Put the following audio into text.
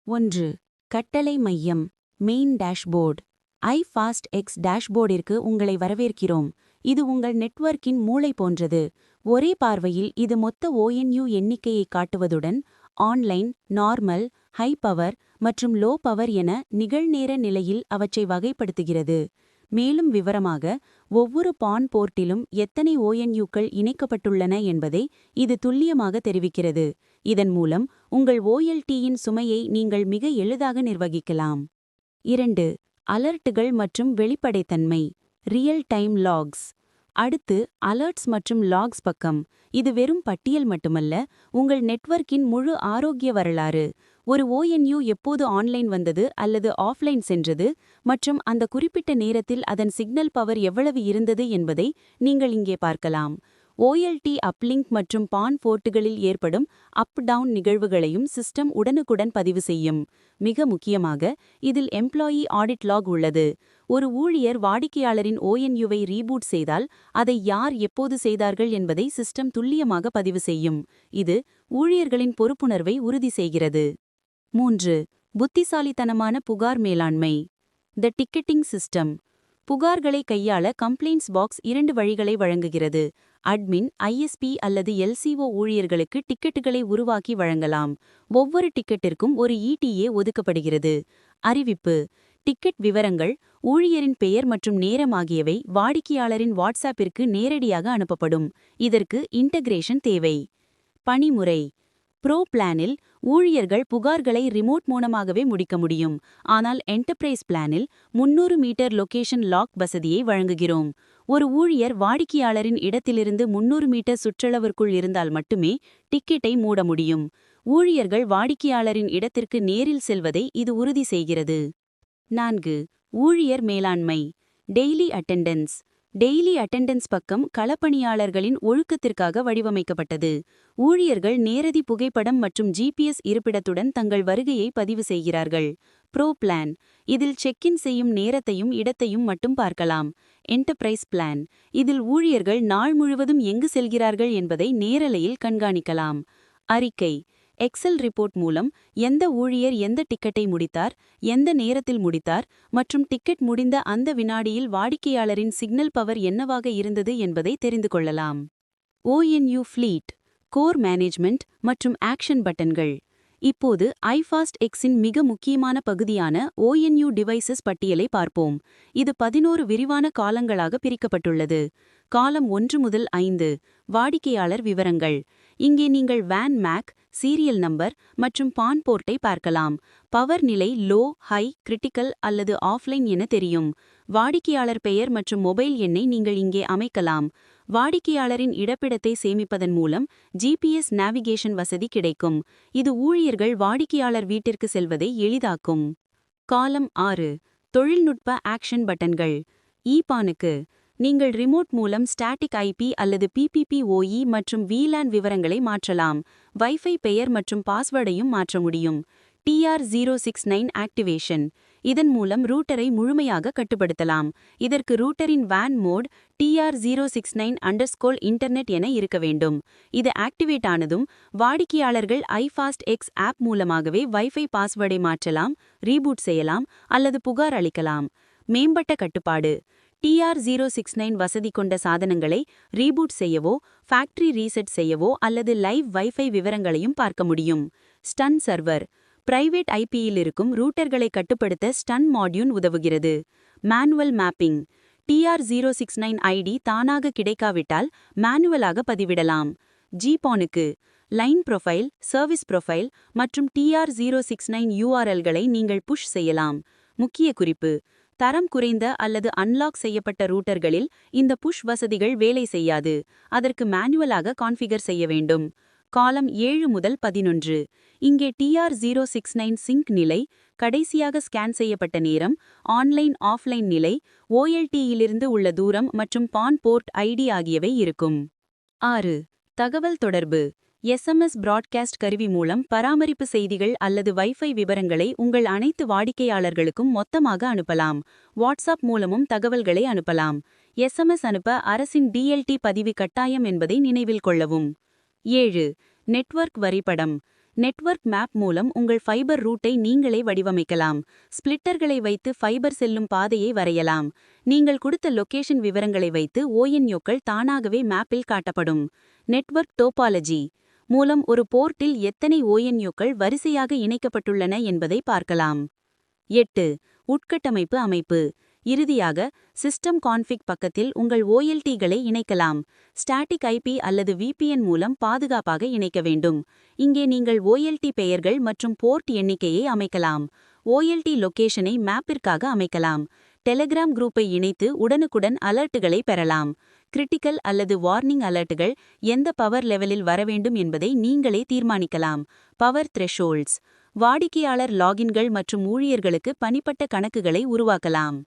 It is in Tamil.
1. கட்டளை மையம் மெயின் டேஷ்போர்ட் iFast X டேஷ்போர்டிற்கு உங்களை வரவேற்கிறோம். இது உங்கள் நெட்வொர்க்கின் மூளை போன்றது. ஒரே பார்வையில் இது மொத்த ONU எண்ணிக்கையை காட்டுவதுடன் ஆன்லைன், நார்மல், ஹை பவர் மற்றும் லோ பவர் என நிகழ்நேர நிலையில் அவற்றை வகைப்படுத்துகிறது. மேலும் விவரமாக ஒவ்வொரு பான் போர்ட்டிலும் எத்தனை ONUக்கள் இணைக்கப்பட்டுள்ளன என்பதை இது துல்லியமாக தெரிவிக்கிறது. இதன் மூலம் உங்கள் OLTயின் சுமையை நீங்கள் மிக எளிதாக நிர்வகிக்கலாம். 2. அலர்ட்டுகள் மற்றும் வெளிப்படைத்தன்மை ரியல் டைம் லாக்ஸ். அடுத்து அலர்ட்ஸ் மற்றும் லாக்ஸ் பக்கம். இது வெறும் பட்டியல் மட்டுமல்ல, உங்கள் நெட்வொர்க்கின் முழு ஆரோக்கிய வரலாறு. ஒரு ONU எப்போது ஆன்லைன் வந்தது அல்லது ஆஃப்லைன் சென்றது மற்றும் அந்த குறிப்பிட்ட நேரத்தில் அதன் சிக்னல் பவர் எவ்வளவு இருந்தது என்பதை நீங்கள் இங்கே பார்க்கலாம். OLT அப்லிங்க் மற்றும் பான் போர்ட்டுகளில் ஏற்படும் அப் டவுன் நிகழ்வுகளையும் சிஸ்டம் உடனுக்குடன் பதிவு செய்யும். மிக முக்கியமாக இதில் எம்ப்ளாயி ஆடிட் லாக் உள்ளது. ஒரு ஊழியர் வாடிக்கையாளரின் ONUவை ரீபூட் செய்தால் அதை யார் எப்போது செய்தார்கள் என்பதை சிஸ்டம் துல்லியமாக பதிவு செய்யும். இது ஊழியர்களின் பொறுப்புணர்வை உறுதி செய்கிறது. 3. புத்திசாலித்தனமான புகார் மேலாண்மை த டிக்கெட்டிங் சிஸ்டம். புகார்களை கையாள கம்ப்ளைண்ட்ஸ் பாக்ஸ் 2 வழிகளை வழங்குகிறது. அட்மின், ISP அல்லது LCO ஊழியர்களுக்கு டிக்கெட்டுகளை உருவாக்கி வழங்கலாம். ஒவ்வொரு டிக்கெட்டிற்கும் ஒரு ETA ஒதுக்கப்படுகிறது. அறிவிப்பு டிக்கெட் விவரங்கள், ஊழியரின் பெயர் மற்றும் நேரம் ஆகியவை வாடிக்கையாளரின் வாட்ஸ்ஆப்பிற்கு நேரடியாக அனுப்பப்படும். இதற்கு இன்டகிரேஷன் தேவை. பணிமுறை ப்ரோ பிளானில் ஊழியர்கள் புகார்களை ரிமோட் மூலமாகவே முடிக்க முடியும். ஆனால் என்டர்பிரைஸ் பிளானில் 300 மீட்டர் லொகேஷன் லாக் வசதியை வழங்குகிறோம். ஒரு ஊழியர் வாடிக்கையாளரின் இடத்திலிருந்து 300 மீட்டர் சுற்றளவிற்குள் இருந்தால் மட்டுமே டிக்கெட்டை மூட முடியும். ஊழியர்கள் வாடிக்கையாளரின் இடத்திற்கு நேரில் செல்வதை இது உறுதி செய்கிறது. 4. ஊழியர் மேலாண்மை டெய்லி அட்டெண்டன்ஸ். டெய்லி அட்டெண்டன்ஸ் பக்கம் களப்பணியாளர்களின் ஒழுக்கத்திற்காக வடிவமைக்கப்பட்டது. ஊழியர்கள் நேரடி புகைப்படம் மற்றும் GPS இருப்பிடத்துடன் தங்கள் வருகையை பதிவு செய்கிறார்கள். ப்ரோ பிளான் இதில் செக்-இன் செய்யும் நேரத்தையும் இடத்தையும் மட்டும் பார்க்கலாம். என்டர்பிரைஸ் பிளான் இதில் ஊழியர்கள் நாள் முழுவதும் எங்கு செல்கிறார்கள் என்பதை நேரலையில் கண்காணிக்கலாம். அறிக்கை எக்ஸல் ரிப்போர்ட் மூலம் எந்த ஊழியர் எந்த டிக்கெட்டை முடித்தார், எந்த நேரத்தில் முடித்தார் மற்றும் டிக்கெட் முடிந்த அந்த வினாடியில் வாடிக்கையாளரின் சிக்னல் பவர் என்னவாக இருந்தது என்பதை தெரிந்து கொள்ளலாம். ONU ஃப்ளீட் கோர் மேனேஜ்மெண்ட் மற்றும் ஆக்ஷன் பட்டன்கள். இப்போது iFast Xஇன் மிக முக்கியமான பகுதியான ONU டிவைசஸ் பட்டியலை பார்ப்போம். இது 11 விரிவான காலங்களாக பிரிக்கப்பட்டுள்ளது. காலம் 1 முதல் 5 வாடிக்கையாளர் விவரங்கள். இங்கே நீங்கள் வேன் மேக், சீரியல் நம்பர் மற்றும் பான் போர்ட்டை பார்க்கலாம். பவர் நிலை லோ, ஹை, கிரிட்டிக்கல் அல்லது ஆஃப்லைன் என தெரியும். வாடிக்கையாளர் பெயர் மற்றும் மொபைல் எண்ணை நீங்கள் இங்கே அமைக்கலாம். வாடிக்கையாளரின் இடப்பிடத்தை சேமிப்பதன் மூலம் GPS நேவிகேஷன் வசதி கிடைக்கும். இது ஊழியர்கள் வாடிக்கையாளர் வீட்டிற்கு செல்வதை எளிதாக்கும். காலம் 6 தொழில்நுட்ப ஆக்ஷன் பட்டன்கள். பானுக்கு நீங்கள் ரிமோட் மூலம் ஸ்டாட்டிக் IP அல்லது PPPoE மற்றும் VLAN விவரங்களை மாற்றலாம். வைஃபை பெயர் மற்றும் பாஸ்வேர்டையும் மாற்ற முடியும். TR069 ஆக்டிவேஷன் இதன் மூலம் ரூட்டரை முழுமையாக கட்டுப்படுத்தலாம். இதற்கு ரூட்டரின் WAN மோட் TR069 இன்டர்நெட் என இருக்க வேண்டும். இது ஆக்டிவேட் ஆனதும் வாடிக்கையாளர்கள் iFast X ஆப் மூலமாகவே வைஃபை பாஸ்வேர்டை மாற்றலாம், ரீபூட் செய்யலாம் அல்லது புகார் அளிக்கலாம். மேம்பட்ட கட்டுப்பாடு TR069 வசதி கொண்ட சாதனங்களை ரீபூட் செய்யவோ, ஃபேக்டரி ரீசெட் செய்யவோ அல்லது லைவ் வைஃபை விவரங்களையும் பார்க்க முடியும். ஸ்டன் சர்வர் பிரைவேட் IPயில் இருக்கும் ரூட்டர்களை கட்டுப்படுத்த ஸ்டன் மாட்யூல் உதவுகிறது. மேனுவல் மேப்பிங் TR069 ID தானாக கிடைக்காவிட்டால் மேனுவலாக பதிவிடலாம். ஜிபானுக்கு லைன் ப்ரொஃபைல், சர்வீஸ் ப்ரொஃபைல் மற்றும் TR069 URLகளை நீங்கள் புஷ் செய்யலாம். முக்கிய குறிப்பு தரம் குறைந்த அல்லது அன்லாக் செய்யப்பட்ட ரூட்டர்களில் இந்த புஷ் வசதிகள் வேலை செய்யாது. அதற்கு மேனுவலாக கான்ஃபிகர் செய்ய வேண்டும். காலம் 7 முதல் 11 இங்கே TR069 சிங்க் நிலை, கடைசியாக ஸ்கேன் செய்யப்பட்ட நேரம், ஆன்லைன் ஆஃப்லைன் நிலை, OLTயிலிருந்து உள்ள தூரம் மற்றும் பான் போர்ட் ID ஆகியவை இருக்கும். 6. தகவல் தொடர்பு SMS பிராட்காஸ்ட் கருவி மூலம் பராமரிப்பு செய்திகள் அல்லது வைஃபை விவரங்களை உங்கள் அனைத்து வாடிக்கையாளர்களுக்கும் மொத்தமாக அனுப்பலாம். வாட்ஸ்ஆப் மூலமும் தகவல்களை அனுப்பலாம். SMS அனுப்ப அரசின் DLT பதிவு கட்டாயம் என்பதை நினைவில் கொள்ளவும். 7. நெட்வொர்க் வரைபடம் நெட்வொர்க் மேப் மூலம் உங்கள் ஃபைபர் ரூட்டை நீங்களே வடிவமைக்கலாம். ஸ்பிளிட்டர்களை வைத்து ஃபைபர் செல்லும் பாதையை வரையலாம். நீங்கள் கொடுத்த லொகேஷன் விவரங்களை வைத்து ONUக்கள் தானாகவே மேப்பில் காட்டப்படும். நெட்வொர்க் டோபாலஜி மூலம் ஒரு போர்ட்டில் எத்தனை ONUக்கள் வரிசையாக இணைக்கப்பட்டுள்ளன என்பதை பார்க்கலாம். 8. உட்கட்டமைப்பு அமைப்பு. இறுதியாக, சிஸ்டம் கான்ஃபிக் பக்கத்தில் உங்கள் OLTகளை இணைக்கலாம். ஸ்டாட்டிக் IP அல்லது VPN மூலம் பாதுகாப்பாக இணைக்க வேண்டும். இங்கே நீங்கள் OLT பெயர்கள் மற்றும் போர்ட் எண்ணிக்கையை அமைக்கலாம். OLT லொகேஷனை மேப்பிற்காக அமைக்கலாம். டெலிகிராம் குரூப்பை இணைத்து உடனுக்குடன் அலர்ட்டுகளை பெறலாம். கிரிட்டிக்கல் அல்லது வார்னிங் அலர்ட்டுகள் எந்த பவர் லெவலில் வரவேண்டும் என்பதை நீங்களே தீர்மானிக்கலாம். பவர் த்ரெஷோல்ட்ஸ். வாடிக்கையாளர் லாகின்கள் மற்றும் ஊழியர்களுக்கு தனிப்பட்ட கணக்குகளை உருவாக்கலாம்.